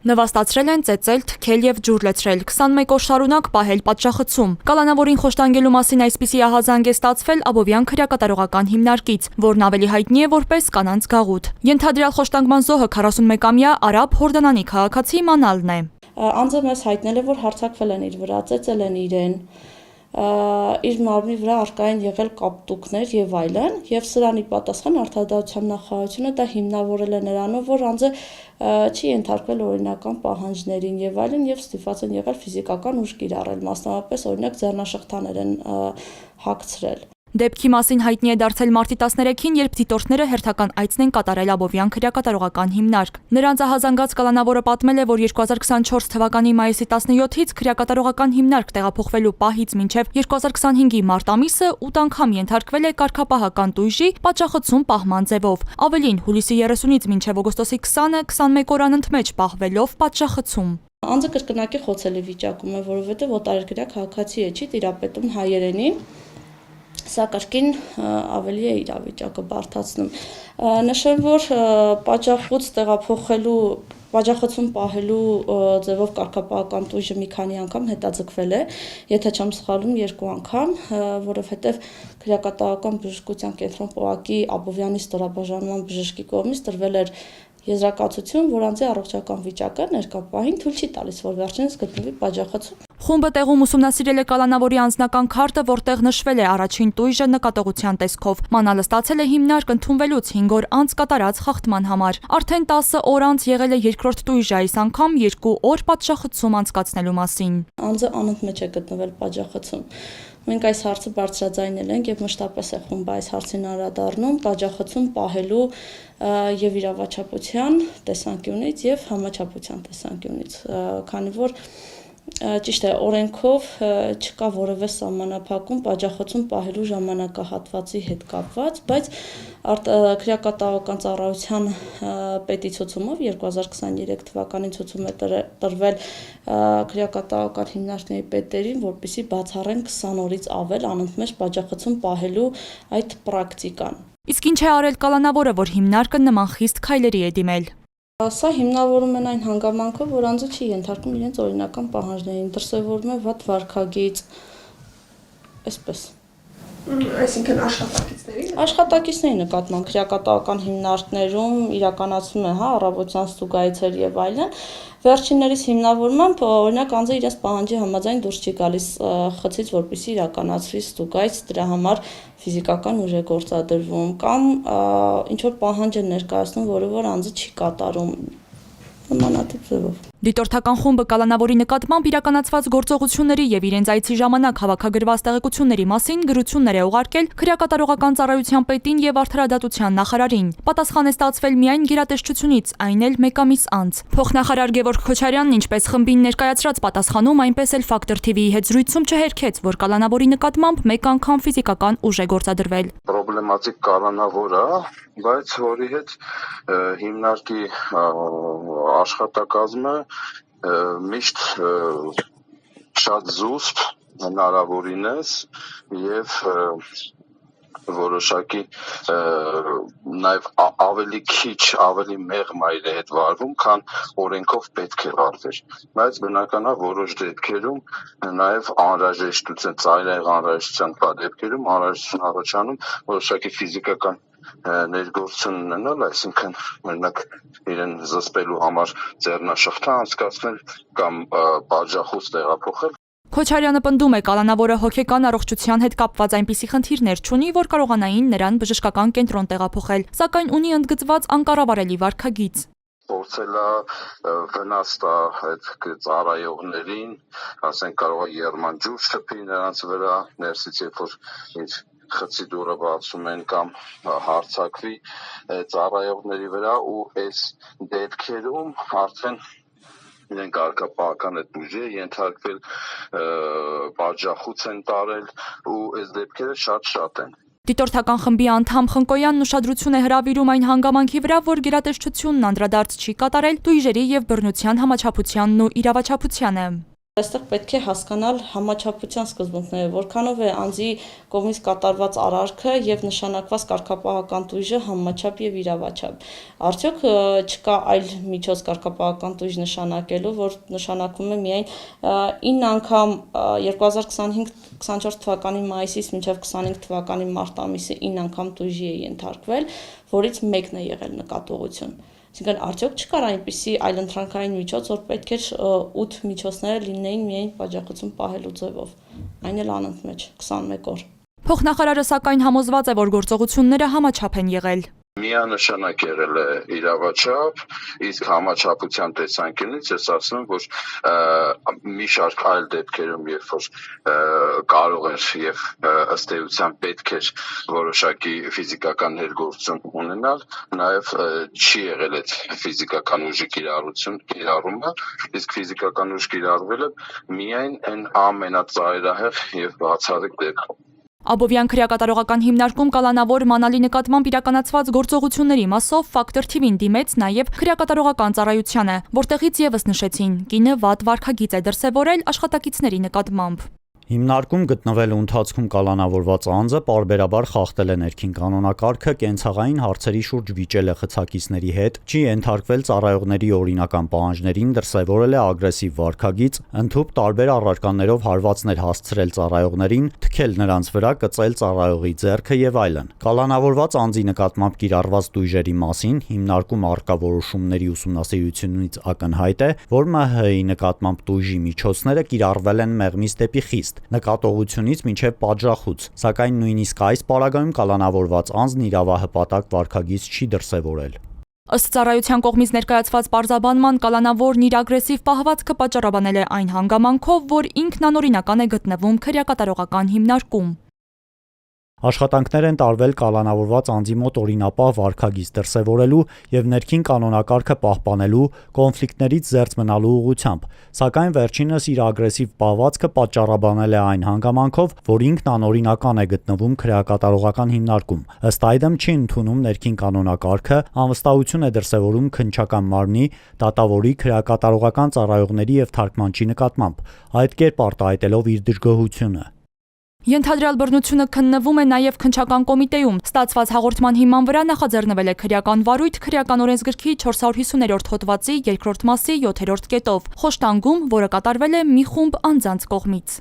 Նվաստացրել են ծեծել, թքել և ջուր լցրել, 21 օր շարունակ պահել պատժախցում։ Կալանավորին խոշտանգելու մասին այսպիսի ահազանգ է ստացվել Աբովյան քրեակատարողական հիմնարկից, որն ավելի հայտնի է որպես կանանց գաղութ։ Ենթադրյալ խոշտանգման զոհը 41-ամյա արաբ Հորդանանի քաղաքացի Մանալն է։ Անձը մեզ հայտնել է, որ հարձակվել են իր վրա, ծեծել են իրեն, իր մարմնի վրա առկա են եղել կապտուկներ եւ այլն, եւ սրանի պատասխան Արդարադատության նախարարությունը դա հիմնավորել է նրանով, որ անձը չի ենթարկվել օրինական պահանջներին եւ այլն եւ ստիպված են եղել ֆիզիկական ուժ կիրառել, մասնավորապես օրինակ ձեռնաշղթաներ են հագցրել։ Դեպքի մասին հայտնի է դարձել մարտի 13-ին, երբ դիտորդները հերթական այցն են կատարել Աբովյան քրեակատարողական հիմնարկ։ Նրանց ահազանգած կալանավորը պատմել է, որ 2024 թվականի մայիսի 17-ից քրեակատարողական հիմնարկ տեղափոխվելու պահից մինչև 2025-ի մարտ ամիսը 8 անգամ ենթարկվել է կարգապահական տույժի պատժախցում պահման ձևով։ Ավելին, հուլիսի 30-ից մինչև օգոստոսի 20-ը 21 օր անընդմեջ պահվելով պատժախցում։ Անձը կրկնակի խոցելի վիճակում է, որովհետև օտարերկրյա քաղաքացի է, չի տիրապետում հայերենին, սա կրկին ավելի է իրավիճակը բարդացնում։ Նշեմ, որ պատժախցում պահելու ձևով կարգապահական տույժը մի քանի անգամ հետաձգվել է, եթե չեմ սխալվում 2 անգամ, որովհետև քրեակատարողական բժշկության կենտրոն ՊՕԱԿ-ի Աբովյանի ստորաբաժանման բժշկի կողմից տրվել էր եզրակացություն, որ անձի առողջական վիճակը ներկա պահին թույլ չի տալիս, որ վերջինս գտնվի պատժախցում։ Խումբը տեղում ուսումնասիրել է կալանավորի անձնական քարտը, որտեղ նշվել է առաջին տույժը նկատողության տեսքով։ Մանալը ստացել է հիմնարկ ընդունվելուց 5 օր անց կատարած խախտման համար։ Արդեն 10 օր անց եղել է երկրորդ տույժը, այս անգամ 2 օր պատժախցում անցկացնելու մասին։ Անձը անընդմեջ է գտնվել պատժախցում։ Մենք այս հարցը բարձրաձայնել ենք եւ մշտապես է խումբը այս հարցին անդրադառնում պատժախցում պահելու եւ իրավաչափության տեսանկյունից եւ համաչափության տեսանկյունից, քանի որ ճիշտ է, օրենքով չկա որևէ սահմանափակում պատժախցում պահելու ժամանակահատվածի հետ կապված, բայց քրեակատարողական ծառայության պետի ցուցումով 2023 թվականին ցուցում է տրվել քրեակատարողական հիմնարկների պետերին, որպեսզի բացառեն 20 օրից ավել անընդմեջ պատժախցում պահելու այդ պրակտիկան։ Իսկ ինչ է արել կալանավորը, որ հիմնարկը նման խիստ քայլերի է դիմել։ Սա հիմնավորում են այն հանգամանքով, որ անձը չի ենթարկում իրենց օրինական պահանջներին, դրսևորվում է վատ վարքագիծ, այսպես։ Այսինքն աշխատակիցների նկատմամբ քրեակատարողական հիմնարկներում իրականացվում է առավոտյան ստուգայցեր եւ այլն։ Վերջիններիս հիմնավորմամբ օրինակ անձը իրենց պահանջի համաձայն դուրս չի գալիս խցից, որպեսզի իրականացվի ստուգայց, դրա համար ֆիզիկական ուժ է գործադրվում կամ ինչ որ պահանջ է ներկայացնում, որը որ անձը չի կատարում նմանատիպ ձևով։ Դիտորդական խումբը կալանավորի նկատմամբ իրականացված գործողությունների եւ իրենց այցի ժամանակ հավաքագրված տեղեկությունների մասին գրություններ է ուղարկել քրեակատարողական ծառայության պետին եւ Արդարադատության նախարարին։ Պատասխան է ստացվել միայն գերատեսչությունից, այն էլ 1 ամիս անց։ Փոխնախարար Գևորգ Քոչարյանն ինչպես խմբին ներկայացրած պատասխանում, այնպես էլ Factor TV-ի հետ զրույցում չհերքեց, որ կալանավորի նկատմամբ 1 անգամ ֆիզիկական ուժ է գործադրվել։ Պրոբլեմատիկ կալանավոր է, բայց որի հետ հիմնարկի աշխատակազմը միշտ շատ զուսպ հնարավորինս եւ որոշակի նաեւ ավելի քիչ, ավելի մեղմ այր է հետ վարվում, քան օրենքով պետք է վարվեր, բայց բնական է որոշ դեպքերում նաեւ անհրաժեշտություն, ծայրահեղ անհրաժեշտության դեպքերում անհրաժեշտություն առաջանում որոշակի ֆիզիկական ներգործություն ունենալ, այսինքն օրինակ իրեն զսպելու համար ձեռնաշղթա անցկացնել կամ պատժախոց տեղափոխել։ Քոչարյանը պնդում է, կալանավորը հոգեկան առողջության հետ կապված այնպիսի խնդիրներ չունի, որ կարողանային նրան բժշկական կենտրոն տեղափոխել, սակայն ունի ընդգծված անկառավարելի վարքագիծ։ Փորձել է վնաս տա այդ ծառայողներին, ասենք կարող է եռմանջուր թփի նրանց վրա, ներսից երբ որ իր խցի դուռը բացում են կամ հարձակվի ծառայողների վրա ու այս դեպքերում արդեն իրեն կարգապահական այդ ուժի է ենթարկվել, պատժախոց են տարել ու այս դեպքերը շատ են։ Դիտորդական խմբի անդամ Խնկոյանն ուշադրություն է հրավիրում այն հանգամանքի վրա, որ գերատեսչությունն անդրադարձ չի կատարել տույժերի եւ բռնության համաչափությանն ու իրավաչափությանը։ Այստեղ պետք է հասկանալ համաչափության սկզբունքները, որքանով է անձի կողմից կատարված արարքը եւ նշանակված կարգապահական տույժը համաչափ եւ իրավաչափ։ Արդյոք չկա այլ միջոց կարգապահական տույժ նշանակելու, որ նշանակում է միայն 9 անգամ 2025-24 թվականի մայիսից մինչև 25 թվականի մարտ ամիսը 9 անգամ տույժի է ենթարկվել, որից մեկն է եղել նկատողություն։ Այսինքն արդյոք չկար այնպիսի այլընտրանքային միջոց, որ պետք է 8 միջոցները լինեին միայն աջակցություն պահելու ձևով, այն էլ անընդմեջ 21 օր։ Փոխնախարարը սակայն համոզված է, որ գործողությունները համաչափ են եղել։ Միանշանակ եղել է իրավաչափ, իսկ համաչափության տեսանկյունից ես ասում, որ մի շարք այլ դեպքերում, երբ որ կարող էր եւ ըստ էության պետք էր որոշակի ֆիզիկական ներգործություն ունենալ, նաեւ չի եղել այդ ֆիզիկական ուժի կիրառումը, իսկ ֆիզիկական ուժ կիրառվելը միայն այն ամենածայրահեղ եւ բացառիկ դեպքում։ Աբովյան քրեակատարողական հիմնարկում կալանավոր մանալի նկատմամբ իրականացված գործողությունների մասով ֆակտոր TV-ին դիմեց նաև քրեակատարողական ծառայությանը, որտեղից եւս նշեցին՝ կինը վատ վարքագիծ է դրսևորել աշխատակիցների նկատմամբ։ Հիմնարկում գտնվելու ընթացքում կալանավորված անձը պարբերաբար խախտել է ներքին կանոնակարգը, կենցաղային հարցերի շուրջ վիճել է խցակիցների հետ, չի ենթարկվել ծառայողների օրինական պահանջներին, դրսևորել է ագրեսիվ վարքագիծ, ընդհուպ տարբեր առարկաներով հարվածներ հասցրել ծառայողներին, թքել նրանց վրա, կծել ծառայողի ձեռքը եւ այլն։ Կալանավորված անձի նկատմամբ կիրառված տույժերի մասին հիմնարկում առկա որոշումների ուսումնասիրությունից ակնհայտ է, որ ՄՀ-ի նկատմամբ տույժի միջոցները կիրառվել են մեղմից դեպի խիստ, նկատողությունից մինչև պատժախուց, սակայն նույնիսկ այս պարագայում կալանավորված անձն իրավահպատակ վարքագիծ չի դրսևորել։ Ըստ ծառայության կողմից ներկայացված պարզաբանման կալանավորն իր ագրեսիվ պահվածքը պատճառաբանել է այն հանգամանքով, որ ինքն անօրինական է գտնվում քրեակատարողական հիմնարկում։ Աշխատանքներ են տարվել կալանավորված անձի մոտ օրինապահ վարքագիծ դրսևորելու եւ ներքին կանոնակարգը պահպանելու, կոնֆլիկտներից զերծ մնալու ուղղությամբ, սակայն վերջինս իր ագրեսիվ պահվածքը պատճառաբանել է այն հանգամանքով, որ ինքն անօրինական է գտնվում քրեակատարողական հիմնարկում։ Ըստ այդմ չի ընդունում ներքին կանոնակարգը, անվստահություն է դրսևորում քննչական մարմնի, դատավորի, քրեակատարողական ծառայողների եւ թարգմանչի նկատմամբ, այդ կերպ արտահայտելով իր դժգոհությունը։ Ենթադրյալ բռնությունը քննվում է նաև քննչական կոմիտեում։ Ստացված հաղորդման հիման վրա նախաձեռնվել է քրեական վարույթ քրեական օրենսգրքի 450-րդ հոդվածի 2-րդ մասի 7-րդ կետով, խոշտանգում, որը կատարվել է մի խումբ անձանց կողմից։